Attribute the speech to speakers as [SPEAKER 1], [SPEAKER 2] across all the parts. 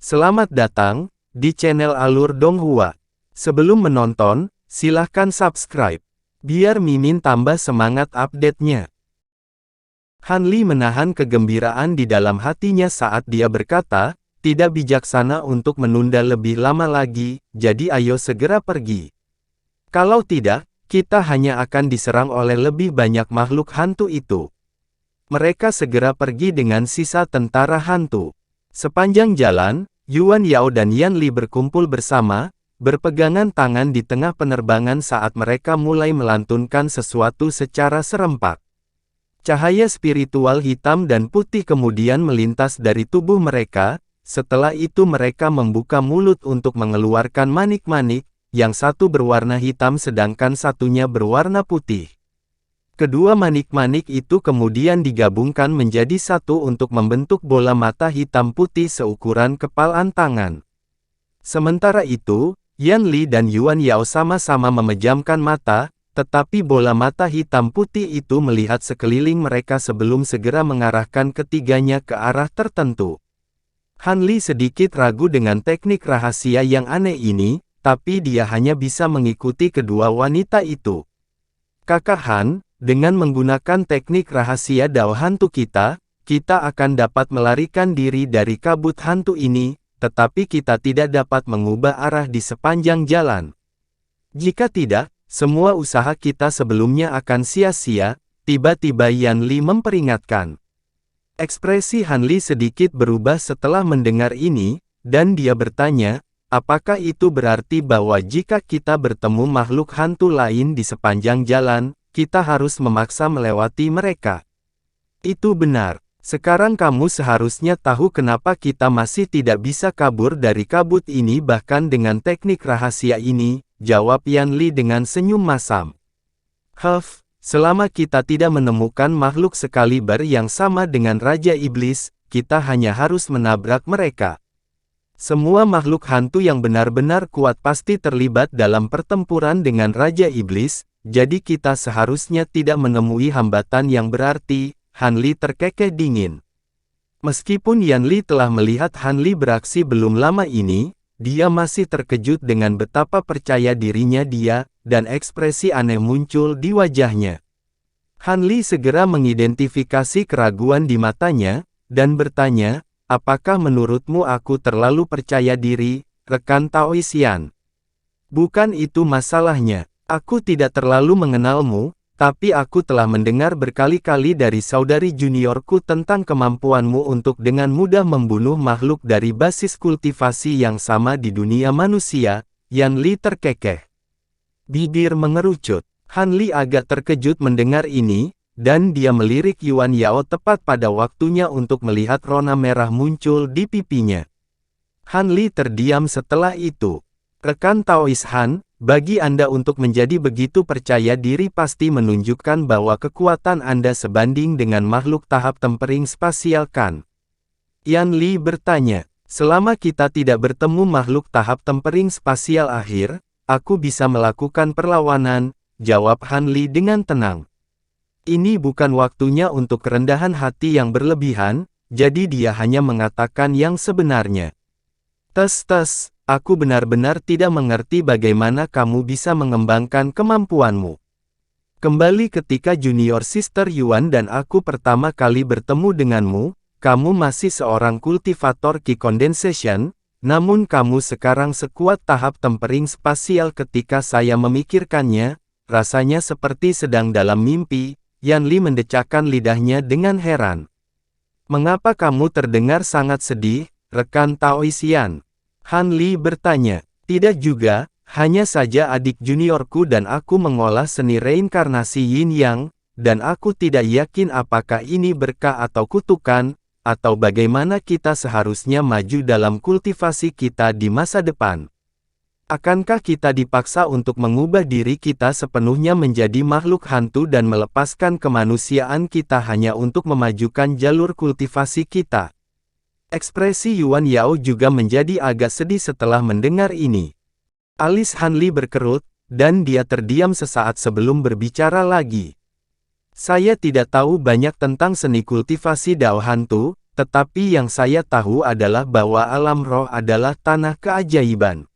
[SPEAKER 1] Selamat datang di channel Alur Donghua. Sebelum menonton, silahkan subscribe, biar Mimin tambah semangat update-nya. Han Li menahan kegembiraan di dalam hatinya saat dia berkata, tidak bijaksana untuk menunda lebih lama lagi, jadi ayo segera pergi. Kalau tidak, kita hanya akan diserang oleh lebih banyak makhluk hantu itu. Mereka segera pergi dengan sisa tentara hantu. Sepanjang jalan, Yuan Yao dan Yan Li berkumpul bersama, berpegangan tangan di tengah penerbangan saat mereka mulai melantunkan sesuatu secara serempak. Cahaya spiritual hitam dan putih kemudian melintas dari tubuh mereka, setelah itu mereka membuka mulut untuk mengeluarkan manik-manik, yang satu berwarna hitam sedangkan satunya berwarna putih. Kedua manik-manik itu kemudian digabungkan menjadi satu untuk membentuk bola mata hitam putih seukuran kepalan tangan. Sementara itu, Yan Li dan Yuan Yao sama-sama memejamkan mata, tetapi bola mata hitam putih itu melihat sekeliling mereka sebelum segera mengarahkan ketiganya ke arah tertentu. Han Li sedikit ragu dengan teknik rahasia yang aneh ini, tapi dia hanya bisa mengikuti kedua wanita itu. Kakak Han, dengan menggunakan teknik rahasia Dao hantu kita akan dapat melarikan diri dari kabut hantu ini, tetapi kita tidak dapat mengubah arah di sepanjang jalan. Jika tidak, semua usaha kita sebelumnya akan sia-sia, tiba-tiba Yan Li memperingatkan. Ekspresi Han Li sedikit berubah setelah mendengar ini, dan dia bertanya, apakah itu berarti bahwa jika kita bertemu makhluk hantu lain di sepanjang jalan, kita harus memaksa melewati mereka? Itu benar. Sekarang kamu seharusnya tahu kenapa kita masih tidak bisa kabur dari kabut ini bahkan dengan teknik rahasia ini, jawab Yan Li dengan senyum masam. Selama kita tidak menemukan makhluk sekaliber yang sama dengan Raja Iblis, kita hanya harus menabrak mereka. Semua makhluk hantu yang benar-benar kuat pasti terlibat dalam pertempuran dengan Raja Iblis, jadi kita seharusnya tidak menemui hambatan yang berarti, Han Li terkekeh dingin. Meskipun Yan Li telah melihat Han Li beraksi belum lama ini, dia masih terkejut dengan betapa percaya dirinya dia, dan ekspresi aneh muncul di wajahnya. Han Li segera mengidentifikasi keraguan di matanya, dan bertanya, apakah menurutmu aku terlalu percaya diri, rekan Taoisian? Bukan itu masalahnya. Aku tidak terlalu mengenalmu, tapi aku telah mendengar berkali-kali dari saudari juniorku tentang kemampuanmu untuk dengan mudah membunuh makhluk dari basis kultivasi yang sama di dunia manusia. Yan Li terkekeh. Bibir mengerucut. Han Li agak terkejut mendengar ini, dan dia melirik Yuan Yao tepat pada waktunya untuk melihat rona merah muncul di pipinya. Han Li terdiam setelah itu. Rekan Taois Han, bagi Anda untuk menjadi begitu percaya diri pasti menunjukkan bahwa kekuatan Anda sebanding dengan makhluk tahap tempering spasial kan? Yan Li bertanya, selama kita tidak bertemu makhluk tahap tempering spasial akhir, aku bisa melakukan perlawanan, jawab Han Li dengan tenang. Ini bukan waktunya untuk kerendahan hati yang berlebihan, jadi dia hanya mengatakan yang sebenarnya. Aku benar-benar tidak mengerti bagaimana kamu bisa mengembangkan kemampuanmu. Kembali ketika Junior Sister Yuan dan aku pertama kali bertemu denganmu, kamu masih seorang kultivator Qi Condensation, namun kamu sekarang sekuat tahap tempering spasial ketika saya memikirkannya, rasanya seperti sedang dalam mimpi. Yan Li mendecakkan lidahnya dengan heran. Mengapa kamu terdengar sangat sedih, rekan Taoisian? Han Li bertanya, tidak juga, hanya saja adik juniorku dan aku mengolah seni reinkarnasi Yin Yang, dan aku tidak yakin apakah ini berkah atau kutukan, atau bagaimana kita seharusnya maju dalam kultivasi kita di masa depan. Akankah kita dipaksa untuk mengubah diri kita sepenuhnya menjadi makhluk hantu dan melepaskan kemanusiaan kita hanya untuk memajukan jalur kultivasi kita? Ekspresi Yuan Yao juga menjadi agak sedih setelah mendengar ini. Alis Han Li berkerut, dan dia terdiam sesaat sebelum berbicara lagi. Saya tidak tahu banyak tentang seni kultivasi Dao hantu, tetapi yang saya tahu adalah bahwa alam roh adalah tanah keajaiban.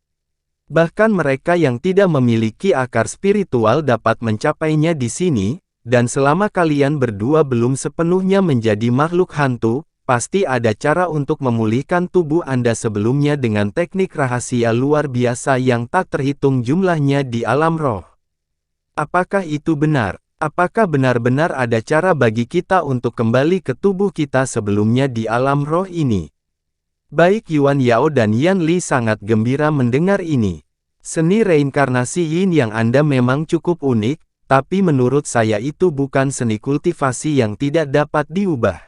[SPEAKER 1] Bahkan mereka yang tidak memiliki akar spiritual dapat mencapainya di sini, dan selama kalian berdua belum sepenuhnya menjadi makhluk hantu, pasti ada cara untuk memulihkan tubuh Anda sebelumnya dengan teknik rahasia luar biasa yang tak terhitung jumlahnya di alam roh. Apakah itu benar? Apakah benar-benar ada cara bagi kita untuk kembali ke tubuh kita sebelumnya di alam roh ini? Baik Yuan Yao dan Yan Li sangat gembira mendengar ini. Seni reinkarnasi Yin yang Anda memang cukup unik, tapi menurut saya itu bukan seni kultivasi yang tidak dapat diubah.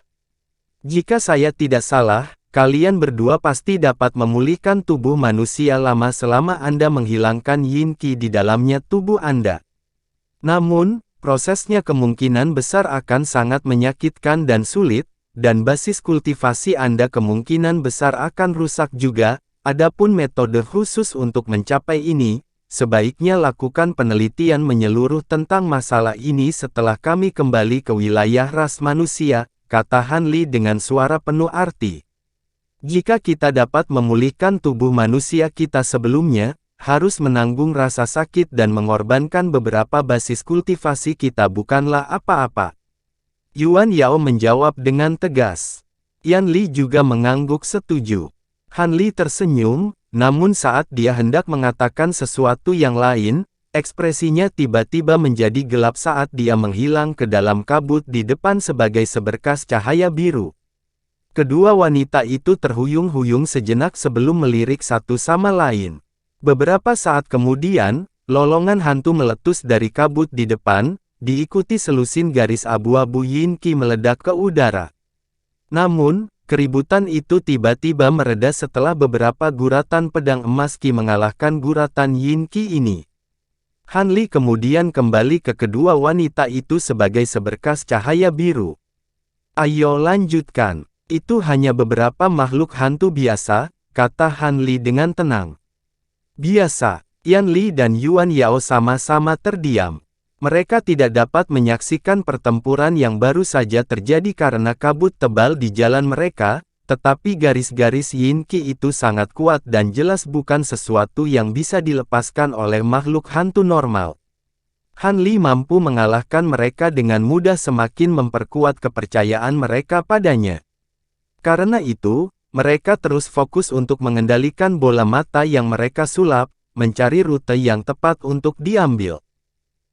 [SPEAKER 1] Jika saya tidak salah, kalian berdua pasti dapat memulihkan tubuh manusia lama selama Anda menghilangkan Yin Qi di dalamnya tubuh Anda. Namun, prosesnya kemungkinan besar akan sangat menyakitkan dan sulit, dan basis kultivasi Anda kemungkinan besar akan rusak juga. Adapun metode khusus untuk mencapai ini, sebaiknya lakukan penelitian menyeluruh tentang masalah ini setelah kami kembali ke wilayah ras manusia, kata Han Li dengan suara penuh arti. Jika kita dapat memulihkan tubuh manusia kita sebelumnya, harus menanggung rasa sakit dan mengorbankan beberapa basis kultivasi kita bukanlah apa-apa. Yuan Yao menjawab dengan tegas. Yan Li juga mengangguk setuju. Han Li tersenyum, namun saat dia hendak mengatakan sesuatu yang lain, ekspresinya tiba-tiba menjadi gelap saat dia menghilang ke dalam kabut di depan sebagai seberkas cahaya biru. Kedua wanita itu terhuyung-huyung sejenak sebelum melirik satu sama lain. Beberapa saat kemudian, lolongan hantu meletus dari kabut di depan, diikuti selusin garis abu-abu Yin Qi meledak ke udara. Namun, keributan itu tiba-tiba mereda setelah beberapa guratan pedang emas Qi mengalahkan guratan Yin Qi ini. Han Li kemudian kembali ke kedua wanita itu sebagai seberkas cahaya biru. Ayo lanjutkan, itu hanya beberapa makhluk hantu biasa, kata Han Li dengan tenang. Biasa, Yan Li dan Yuan Yao sama-sama terdiam. Mereka tidak dapat menyaksikan pertempuran yang baru saja terjadi karena kabut tebal di jalan mereka, tetapi garis-garis Yin Qi itu sangat kuat dan jelas bukan sesuatu yang bisa dilepaskan oleh makhluk hantu normal. Han Li mampu mengalahkan mereka dengan mudah semakin memperkuat kepercayaan mereka padanya. Karena itu, mereka terus fokus untuk mengendalikan bola mata yang mereka sulap, mencari rute yang tepat untuk diambil.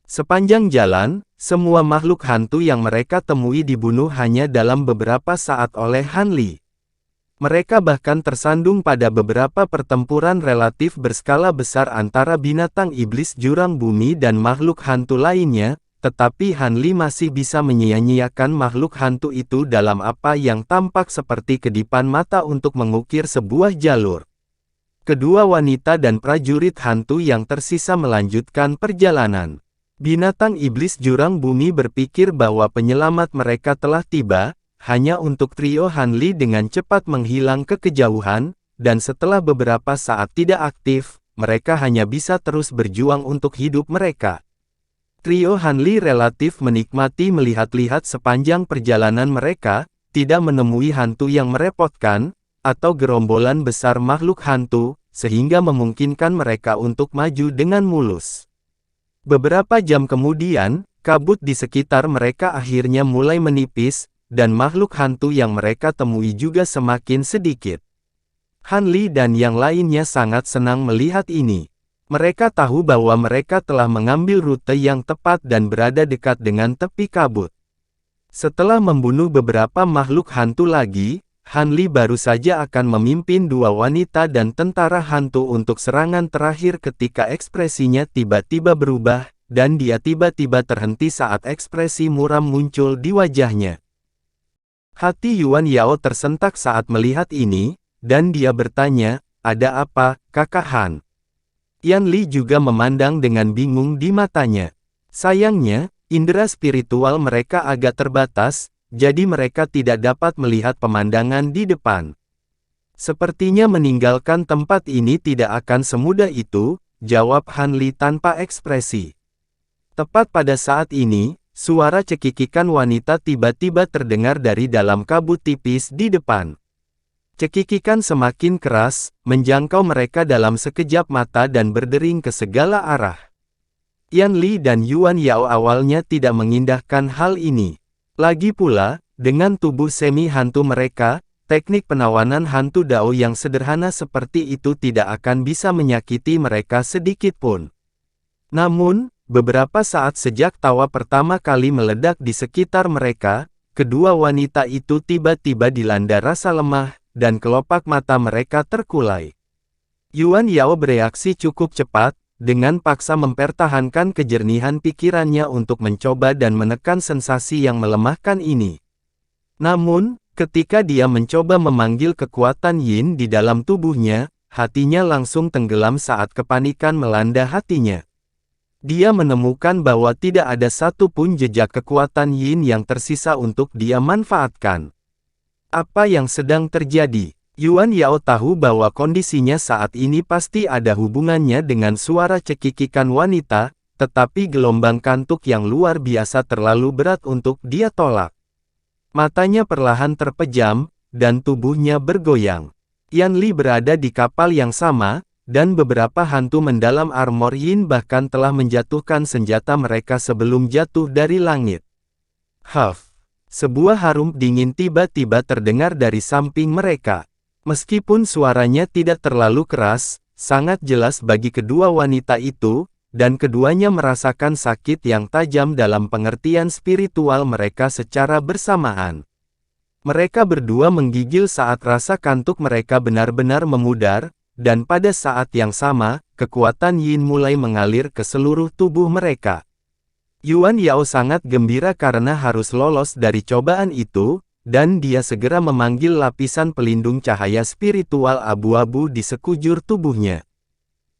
[SPEAKER 1] Sepanjang jalan, semua makhluk hantu yang mereka temui dibunuh hanya dalam beberapa saat oleh Han Li. Mereka bahkan tersandung pada beberapa pertempuran relatif berskala besar antara binatang iblis jurang bumi dan makhluk hantu lainnya, tetapi Han Li masih bisa menyia-nyiakan makhluk hantu itu dalam apa yang tampak seperti kedipan mata untuk mengukir sebuah jalur. Kedua wanita dan prajurit hantu yang tersisa melanjutkan perjalanan. Binatang iblis jurang bumi berpikir bahwa penyelamat mereka telah tiba, hanya untuk trio Han Li dengan cepat menghilang ke kejauhan, dan setelah beberapa saat tidak aktif, mereka hanya bisa terus berjuang untuk hidup mereka. Trio Han Li relatif menikmati melihat-lihat sepanjang perjalanan mereka, tidak menemui hantu yang merepotkan, atau gerombolan besar makhluk hantu, sehingga memungkinkan mereka untuk maju dengan mulus. Beberapa jam kemudian, kabut di sekitar mereka akhirnya mulai menipis, dan makhluk hantu yang mereka temui juga semakin sedikit. Han Li dan yang lainnya sangat senang melihat ini. Mereka tahu bahwa mereka telah mengambil rute yang tepat dan berada dekat dengan tepi kabut. Setelah membunuh beberapa makhluk hantu lagi, Han Li baru saja akan memimpin dua wanita dan tentara hantu untuk serangan terakhir ketika ekspresinya tiba-tiba berubah, dan dia tiba-tiba terhenti saat ekspresi muram muncul di wajahnya. Hati Yuan Yao tersentak saat melihat ini, dan dia bertanya, "Ada apa, Kakak Han?" Yan Li juga memandang dengan bingung di matanya. Sayangnya, indera spiritual mereka agak terbatas, jadi mereka tidak dapat melihat pemandangan di depan. Sepertinya meninggalkan tempat ini tidak akan semudah itu, jawab Han Li tanpa ekspresi. Tepat pada saat ini, Suara cekikikan wanita tiba-tiba terdengar dari dalam kabut tipis di depan. Cekikikan semakin keras, menjangkau mereka dalam sekejap mata dan berdering ke segala arah. Yan Li dan Yuan Yao awalnya tidak mengindahkan hal ini. Lagi pula, dengan tubuh semi-hantu mereka, teknik penawanan hantu Dao yang sederhana seperti itu tidak akan bisa menyakiti mereka sedikit pun. Namun, beberapa saat sejak tawa pertama kali meledak di sekitar mereka, kedua wanita itu tiba-tiba dilanda rasa lemah, dan kelopak mata mereka terkulai. Yuan Yao bereaksi cukup cepat, dengan paksa mempertahankan kejernihan pikirannya untuk mencoba dan menekan sensasi yang melemahkan ini. Namun, ketika dia mencoba memanggil kekuatan Yin di dalam tubuhnya, hatinya langsung tenggelam saat kepanikan melanda hatinya. Dia menemukan bahwa tidak ada satu pun jejak kekuatan Yin yang tersisa untuk dia manfaatkan. Apa yang sedang terjadi? Yuan Yao tahu bahwa kondisinya saat ini pasti ada hubungannya dengan suara cekikikan wanita, tetapi gelombang kantuk yang luar biasa terlalu berat untuk dia tolak. Matanya perlahan terpejam, dan tubuhnya bergoyang. Yan Li berada di kapal yang sama, dan beberapa hantu mendalam armor Yin bahkan telah menjatuhkan senjata mereka sebelum jatuh dari langit. Huff! Sebuah harum dingin tiba-tiba terdengar dari samping mereka. Meskipun suaranya tidak terlalu keras, sangat jelas bagi kedua wanita itu, dan keduanya merasakan sakit yang tajam dalam pengertian spiritual mereka secara bersamaan. Mereka berdua menggigil saat rasa kantuk mereka benar-benar memudar, dan pada saat yang sama, kekuatan Yin mulai mengalir ke seluruh tubuh mereka. Yuan Yao sangat gembira karena harus lolos dari cobaan itu, dan dia segera memanggil lapisan pelindung cahaya spiritual abu-abu di sekujur tubuhnya.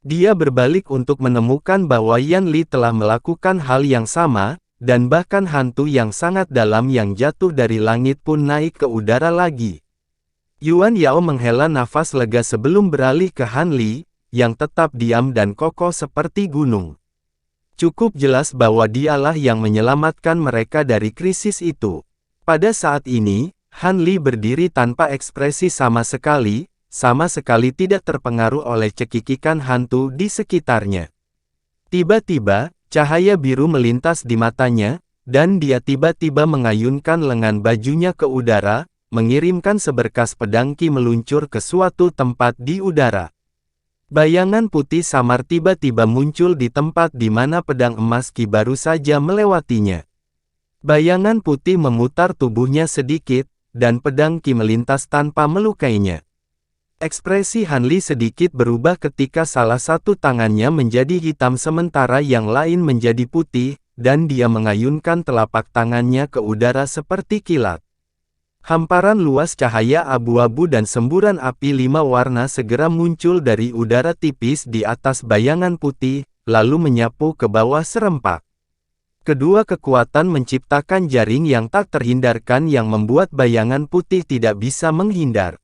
[SPEAKER 1] Dia berbalik untuk menemukan bahwa Yan Li telah melakukan hal yang sama, dan bahkan hantu yang sangat dalam yang jatuh dari langit pun naik ke udara lagi. Yuan Yao menghela nafas lega sebelum beralih ke Han Li, yang tetap diam dan kokoh seperti gunung. Cukup jelas bahwa dialah yang menyelamatkan mereka dari krisis itu. Pada saat ini, Han Li berdiri tanpa ekspresi sama sekali tidak terpengaruh oleh cekikikan hantu di sekitarnya. Tiba-tiba, cahaya biru melintas di matanya, dan dia tiba-tiba mengayunkan lengan bajunya ke udara, mengirimkan seberkas pedang Qi meluncur ke suatu tempat di udara. Bayangan putih samar tiba-tiba muncul di tempat di mana pedang emas Qi baru saja melewatinya. Bayangan putih memutar tubuhnya sedikit, dan pedang Qi melintas tanpa melukainya. Ekspresi Han Li sedikit berubah ketika salah satu tangannya menjadi hitam sementara yang lain menjadi putih, dan dia mengayunkan telapak tangannya ke udara seperti kilat. Hamparan luas cahaya abu-abu dan semburan api 5 warna segera muncul dari udara tipis di atas bayangan putih, lalu menyapu ke bawah serempak. Kedua kekuatan menciptakan jaring yang tak terhindarkan yang membuat bayangan putih tidak bisa menghindar.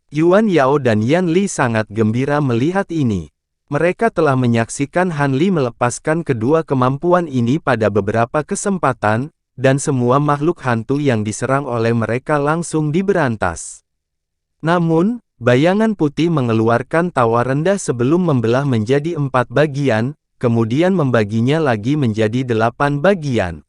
[SPEAKER 1] Yuan Yao dan Yan Li sangat gembira melihat ini. Mereka telah menyaksikan Han Li melepaskan kedua kemampuan ini pada beberapa kesempatan, dan semua makhluk hantu yang diserang oleh mereka langsung diberantas. Namun, bayangan putih mengeluarkan tawa rendah sebelum membelah menjadi 4 bagian, kemudian membaginya lagi menjadi 8 bagian.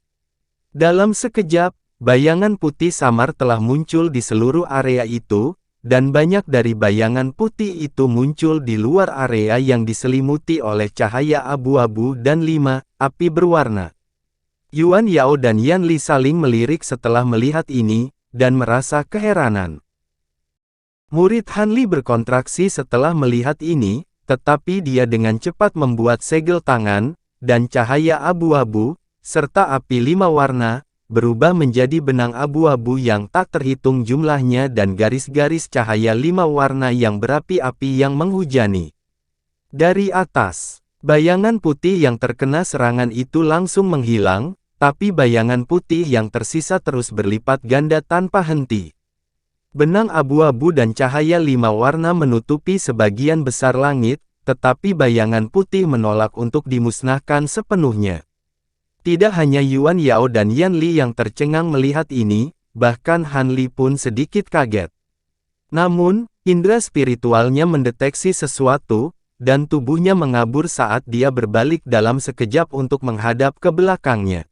[SPEAKER 1] Dalam sekejap, bayangan putih samar telah muncul di seluruh area itu, dan banyak dari bayangan putih itu muncul di luar area yang diselimuti oleh cahaya abu-abu dan 5 api berwarna. Yuan Yao dan Yan Li saling melirik setelah melihat ini, dan merasa keheranan. Murid Han Li berkontraksi setelah melihat ini, tetapi dia dengan cepat membuat segel tangan, dan cahaya abu-abu, serta api 5 warna, berubah menjadi benang abu-abu yang tak terhitung jumlahnya dan garis-garis cahaya 5 warna yang berapi-api yang menghujani. Dari atas, bayangan putih yang terkena serangan itu langsung menghilang, tapi bayangan putih yang tersisa terus berlipat ganda tanpa henti. Benang abu-abu dan cahaya 5 warna menutupi sebagian besar langit, tetapi bayangan putih menolak untuk dimusnahkan sepenuhnya. Tidak hanya Yuan Yao dan Yan Li yang tercengang melihat ini, bahkan Han Li pun sedikit kaget. Namun, indera spiritualnya mendeteksi sesuatu, dan tubuhnya mengabur saat dia berbalik dalam sekejap untuk menghadap ke belakangnya.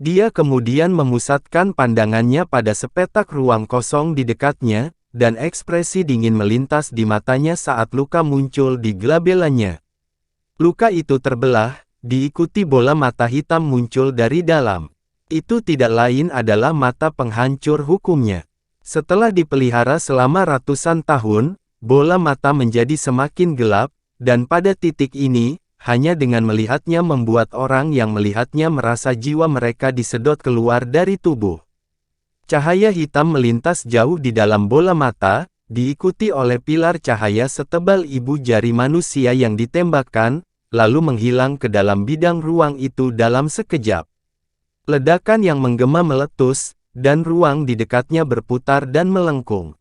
[SPEAKER 1] Dia kemudian memusatkan pandangannya pada sepetak ruang kosong di dekatnya, dan ekspresi dingin melintas di matanya saat luka muncul di glabelanya. Luka itu terbelah, diikuti bola mata hitam muncul dari dalam. Itu tidak lain adalah mata penghancur hukumnya. Setelah dipelihara selama ratusan tahun, bola mata menjadi semakin gelap, dan pada titik ini, hanya dengan melihatnya membuat orang yang melihatnya merasa jiwa mereka disedot keluar dari tubuh. Cahaya hitam melintas jauh di dalam bola mata, diikuti oleh pilar cahaya setebal ibu jari manusia yang ditembakkan, lalu menghilang ke dalam bidang ruang itu dalam sekejap. Ledakan yang menggema meletus, dan ruang di dekatnya berputar dan melengkung.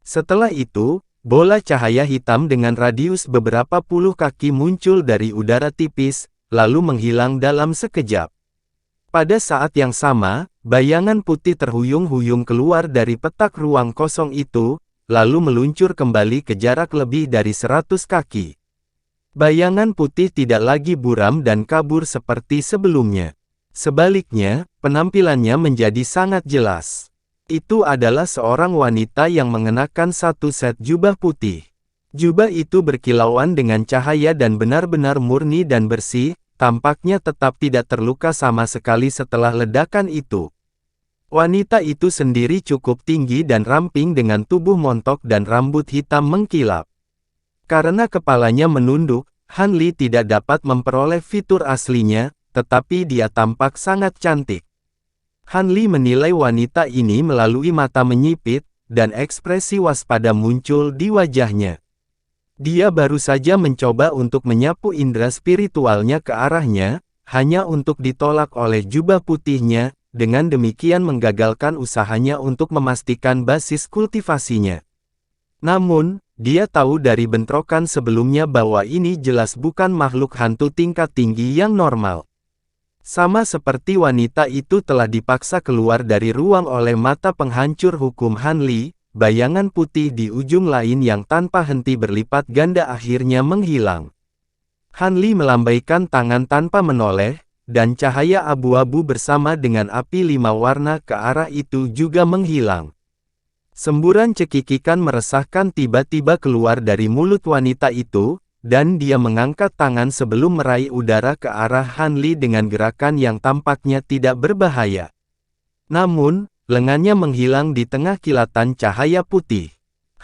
[SPEAKER 1] Setelah itu, bola cahaya hitam dengan radius beberapa puluh kaki muncul dari udara tipis, lalu menghilang dalam sekejap. Pada saat yang sama, bayangan putih terhuyung-huyung keluar dari petak ruang kosong itu, lalu meluncur kembali ke jarak lebih dari 100 kaki. Bayangan putih tidak lagi buram dan kabur seperti sebelumnya. Sebaliknya, penampilannya menjadi sangat jelas. Itu adalah seorang wanita yang mengenakan satu set jubah putih. Jubah itu berkilauan dengan cahaya dan benar-benar murni dan bersih, tampaknya tetap tidak terluka sama sekali setelah ledakan itu. Wanita itu sendiri cukup tinggi dan ramping dengan tubuh montok dan rambut hitam mengkilap. Karena kepalanya menunduk, Han Li tidak dapat memperoleh fitur aslinya, tetapi dia tampak sangat cantik. Han Li menilai wanita ini melalui mata menyipit, dan ekspresi waspada muncul di wajahnya. Dia baru saja mencoba untuk menyapu indera spiritualnya ke arahnya, hanya untuk ditolak oleh jubah putihnya, dengan demikian menggagalkan usahanya untuk memastikan basis kultivasinya. Namun, dia tahu dari bentrokan sebelumnya bahwa ini jelas bukan makhluk hantu tingkat tinggi yang normal. Sama seperti wanita itu telah dipaksa keluar dari ruang oleh mata penghancur hukum Han Li, bayangan putih di ujung lain yang tanpa henti berlipat ganda akhirnya menghilang. Han Li melambaikan tangan tanpa menoleh, dan cahaya abu-abu bersama dengan api 5 warna ke arah itu juga menghilang. Semburan cekikikan meresahkan tiba-tiba keluar dari mulut wanita itu, dan dia mengangkat tangan sebelum meraih udara ke arah Han Li dengan gerakan yang tampaknya tidak berbahaya. Namun, lengannya menghilang di tengah kilatan cahaya putih.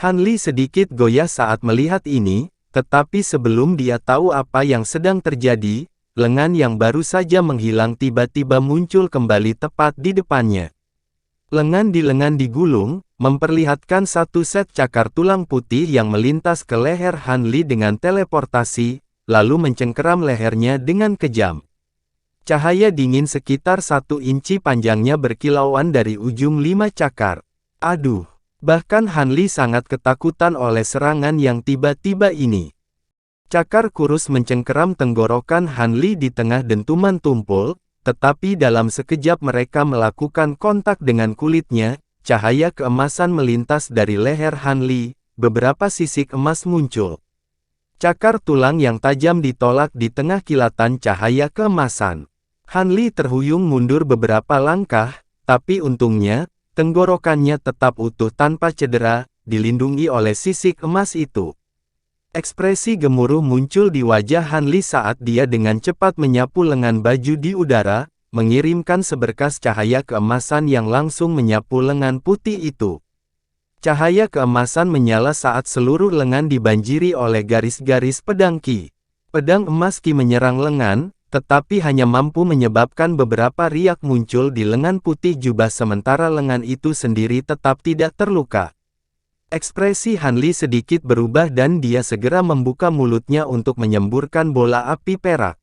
[SPEAKER 1] Han Li sedikit goyah saat melihat ini, tetapi sebelum dia tahu apa yang sedang terjadi, lengan yang baru saja menghilang tiba-tiba muncul kembali tepat di depannya. Lengan digulung, memperlihatkan satu set cakar tulang putih yang melintas ke leher Han Li dengan teleportasi, lalu mencengkeram lehernya dengan kejam. Cahaya dingin sekitar 1 inci panjangnya berkilauan dari ujung 5 cakar. Aduh! Bahkan Han Li sangat ketakutan oleh serangan yang tiba-tiba ini. Cakar kurus mencengkeram tenggorokan Han Li di tengah dentuman tumpul, tetapi dalam sekejap mereka melakukan kontak dengan kulitnya, cahaya keemasan melintas dari leher Han Li, beberapa sisik emas muncul. Cakar tulang yang tajam ditolak di tengah kilatan cahaya keemasan. Han Li terhuyung mundur beberapa langkah, tapi untungnya, tenggorokannya tetap utuh tanpa cedera, dilindungi oleh sisik emas itu. Ekspresi gemuruh muncul di wajah Han Li saat dia dengan cepat menyapu lengan baju di udara, mengirimkan seberkas cahaya keemasan yang langsung menyapu lengan putih itu. Cahaya keemasan menyala saat seluruh lengan dibanjiri oleh garis-garis pedang Qi. Pedang emas Qi menyerang lengan, tetapi hanya mampu menyebabkan beberapa riak muncul di lengan putih jubah sementara lengan itu sendiri tetap tidak terluka. Ekspresi Han Li sedikit berubah dan dia segera membuka mulutnya untuk menyemburkan bola api perak.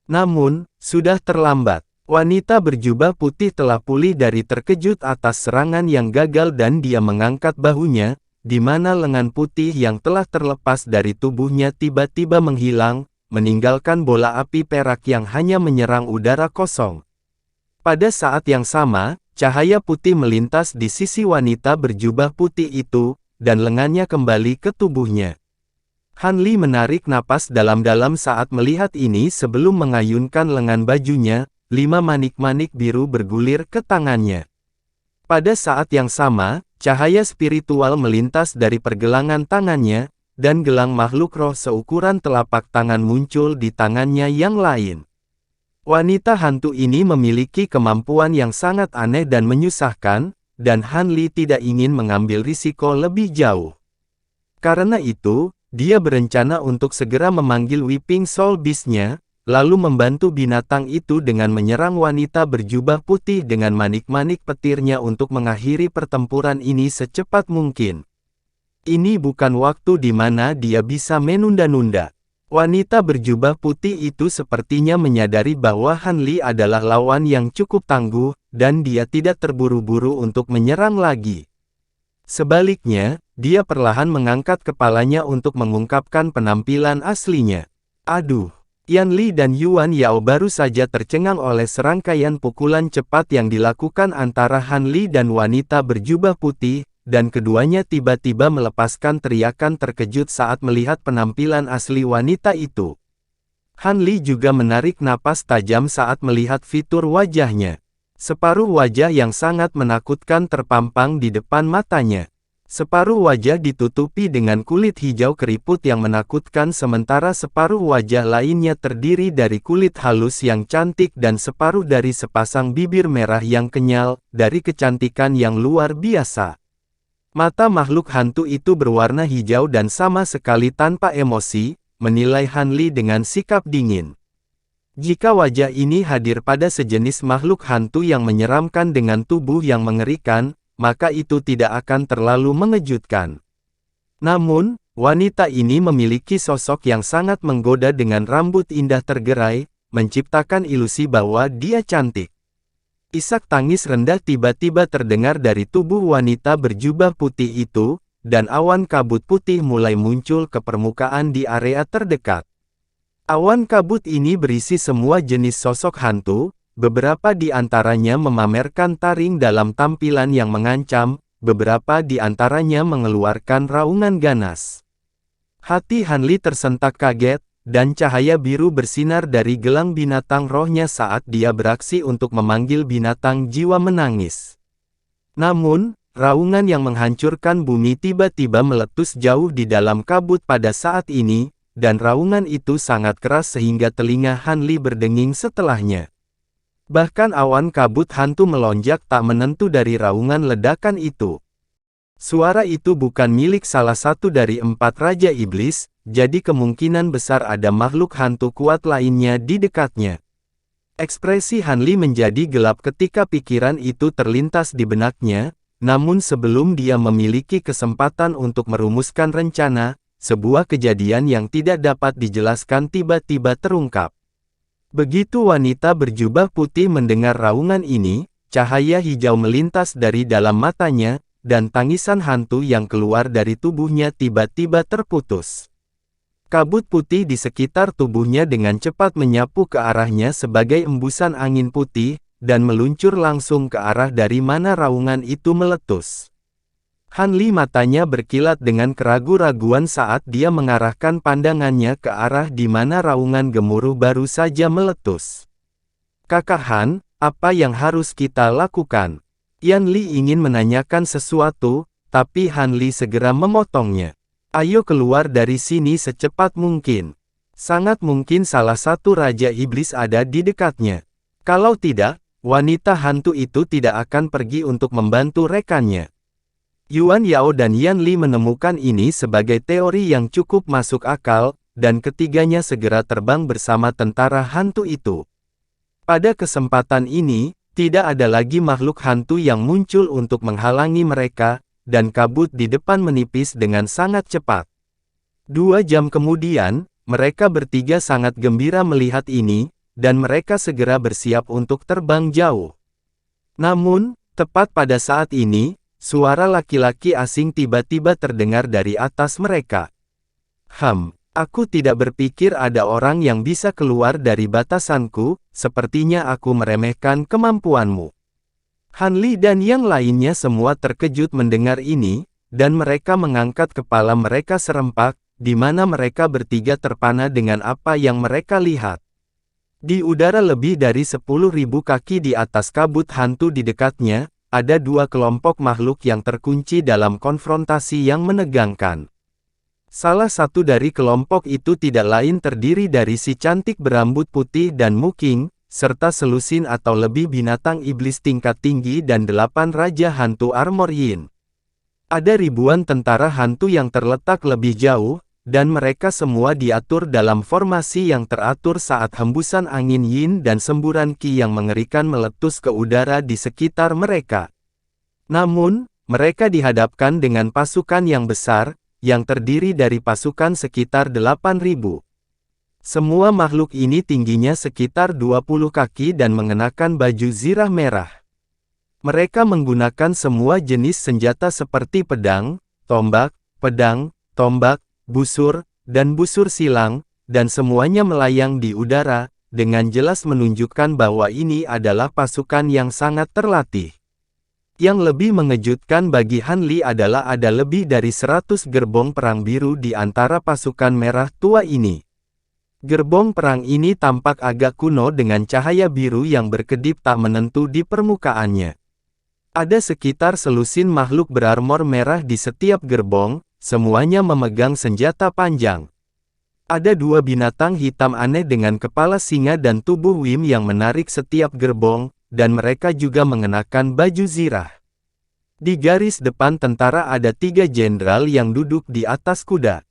[SPEAKER 1] Namun, sudah terlambat. Wanita berjubah putih telah pulih dari terkejut atas serangan yang gagal dan dia mengangkat bahunya, di mana lengan putih yang telah terlepas dari tubuhnya tiba-tiba menghilang, meninggalkan bola api perak yang hanya menyerang udara kosong. Pada saat yang sama, cahaya putih melintas di sisi wanita berjubah putih itu, dan lengannya kembali ke tubuhnya. Han Li menarik napas dalam-dalam saat melihat ini sebelum mengayunkan lengan bajunya, 5 manik-manik biru bergulir ke tangannya. Pada saat yang sama, cahaya spiritual melintas dari pergelangan tangannya, dan gelang makhluk roh seukuran telapak tangan muncul di tangannya yang lain. Wanita hantu ini memiliki kemampuan yang sangat aneh dan menyusahkan, dan Han Li tidak ingin mengambil risiko lebih jauh. Karena itu, dia berencana untuk segera memanggil Weeping Soul Beast-nya, lalu membantu binatang itu dengan menyerang wanita berjubah putih dengan manik-manik petirnya untuk mengakhiri pertempuran ini secepat mungkin. Ini bukan waktu di mana dia bisa menunda-nunda. Wanita berjubah putih itu sepertinya menyadari bahwa Han Li adalah lawan yang cukup tangguh, dan dia tidak terburu-buru untuk menyerang lagi. Sebaliknya, dia perlahan mengangkat kepalanya untuk mengungkapkan penampilan aslinya. Aduh! Yan Li dan Yuan Yao baru saja tercengang oleh serangkaian pukulan cepat yang dilakukan antara Han Li dan wanita berjubah putih, dan keduanya tiba-tiba melepaskan teriakan terkejut saat melihat penampilan asli wanita itu. Han Li juga menarik napas tajam saat melihat fitur wajahnya. Separuh wajah yang sangat menakutkan terpampang di depan matanya. Separuh wajah ditutupi dengan kulit hijau keriput yang menakutkan sementara separuh wajah lainnya terdiri dari kulit halus yang cantik dan separuh dari sepasang bibir merah yang kenyal, dari kecantikan yang luar biasa. Mata makhluk hantu itu berwarna hijau dan sama sekali tanpa emosi, menilai Han Li dengan sikap dingin. Jika wajah ini hadir pada sejenis makhluk hantu yang menyeramkan dengan tubuh yang mengerikan, maka itu tidak akan terlalu mengejutkan. Namun, wanita ini memiliki sosok yang sangat menggoda dengan rambut indah tergerai, menciptakan ilusi bahwa dia cantik. Isak tangis rendah tiba-tiba terdengar dari tubuh wanita berjubah putih itu, dan awan kabut putih mulai muncul ke permukaan di area terdekat. Awan kabut ini berisi semua jenis sosok hantu, beberapa di antaranya memamerkan taring dalam tampilan yang mengancam, beberapa di antaranya mengeluarkan raungan ganas. Hati Han Li tersentak kaget, dan cahaya biru bersinar dari gelang binatang rohnya saat dia beraksi untuk memanggil binatang jiwa menangis. Namun, raungan yang menghancurkan bumi tiba-tiba meletus jauh di dalam kabut pada saat ini, dan raungan itu sangat keras sehingga telinga Han Li berdenging setelahnya. Bahkan awan kabut hantu melonjak tak menentu dari raungan ledakan itu. Suara itu bukan milik salah satu dari 4 Raja Iblis, jadi kemungkinan besar ada makhluk hantu kuat lainnya di dekatnya. Ekspresi Han Li menjadi gelap ketika pikiran itu terlintas di benaknya, namun sebelum dia memiliki kesempatan untuk merumuskan rencana, sebuah kejadian yang tidak dapat dijelaskan tiba-tiba terungkap. Begitu wanita berjubah putih mendengar raungan ini, cahaya hijau melintas dari dalam matanya, dan tangisan hantu yang keluar dari tubuhnya tiba-tiba terputus. Kabut putih di sekitar tubuhnya dengan cepat menyapu ke arahnya sebagai embusan angin putih, dan meluncur langsung ke arah dari mana raungan itu meletus. Han Li matanya berkilat dengan keraguan-raguan saat dia mengarahkan pandangannya ke arah di mana raungan gemuruh baru saja meletus. "Kakak Han, apa yang harus kita lakukan?" Yan Li ingin menanyakan sesuatu, tapi Han Li segera memotongnya. "Ayo keluar dari sini secepat mungkin. Sangat mungkin salah satu Raja Iblis ada di dekatnya. Kalau tidak, wanita hantu itu tidak akan pergi untuk membantu rekannya." Yuan Yao dan Yan Li menemukan ini sebagai teori yang cukup masuk akal, dan ketiganya segera terbang bersama tentara hantu itu. Pada kesempatan ini, tidak ada lagi makhluk hantu yang muncul untuk menghalangi mereka, dan kabut di depan menipis dengan sangat cepat. 2 jam kemudian, mereka bertiga sangat gembira melihat ini, dan mereka segera bersiap untuk terbang jauh. Namun, tepat pada saat ini, suara laki-laki asing tiba-tiba terdengar dari atas mereka. Aku tidak berpikir ada orang yang bisa keluar dari batasanku, sepertinya aku meremehkan kemampuanmu. Han Li dan yang lainnya semua terkejut mendengar ini, dan mereka mengangkat kepala mereka serempak, di mana mereka bertiga terpana dengan apa yang mereka lihat. Di udara lebih dari 10.000 kaki di atas kabut hantu di dekatnya, ada dua kelompok makhluk yang terkunci dalam konfrontasi yang menegangkan. Salah satu dari kelompok itu tidak lain terdiri dari si cantik berambut putih dan Muking, serta selusin atau lebih binatang iblis tingkat tinggi dan 8 raja hantu armor yin. Ada ribuan tentara hantu yang terletak lebih jauh, dan mereka semua diatur dalam formasi yang teratur saat hembusan angin yin dan semburan qi yang mengerikan meletus ke udara di sekitar mereka. Namun, mereka dihadapkan dengan pasukan yang besar, yang terdiri dari pasukan sekitar 8.000. Semua makhluk ini tingginya sekitar 20 kaki dan mengenakan baju zirah merah. Mereka menggunakan semua jenis senjata seperti pedang, tombak, busur, dan busur silang, dan semuanya melayang di udara, dengan jelas menunjukkan bahwa ini adalah pasukan yang sangat terlatih. Yang lebih mengejutkan bagi Han Li adalah ada lebih dari 100 gerbong perang biru di antara pasukan merah tua ini. Gerbong perang ini tampak agak kuno dengan cahaya biru yang berkedip tak menentu di permukaannya. Ada sekitar selusin makhluk berarmor merah di setiap gerbong, semuanya memegang senjata panjang. Ada dua binatang hitam aneh dengan kepala singa dan tubuh Wim yang menarik setiap gerbong, dan mereka juga mengenakan baju zirah. Di garis depan tentara ada 3 jenderal yang duduk di atas kuda.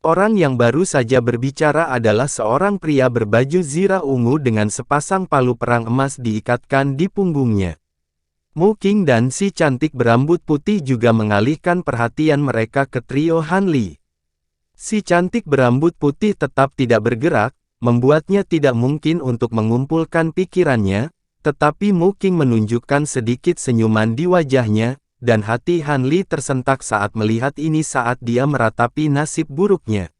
[SPEAKER 1] Orang yang baru saja berbicara adalah seorang pria berbaju zirah ungu dengan sepasang palu perang emas diikatkan di punggungnya. Muking dan si cantik berambut putih juga mengalihkan perhatian mereka ke trio Han Li. Si cantik berambut putih tetap tidak bergerak, membuatnya tidak mungkin untuk mengumpulkan pikirannya, tetapi Muking menunjukkan sedikit senyuman di wajahnya, dan hati Han Li tersentak saat melihat ini saat dia meratapi nasib buruknya.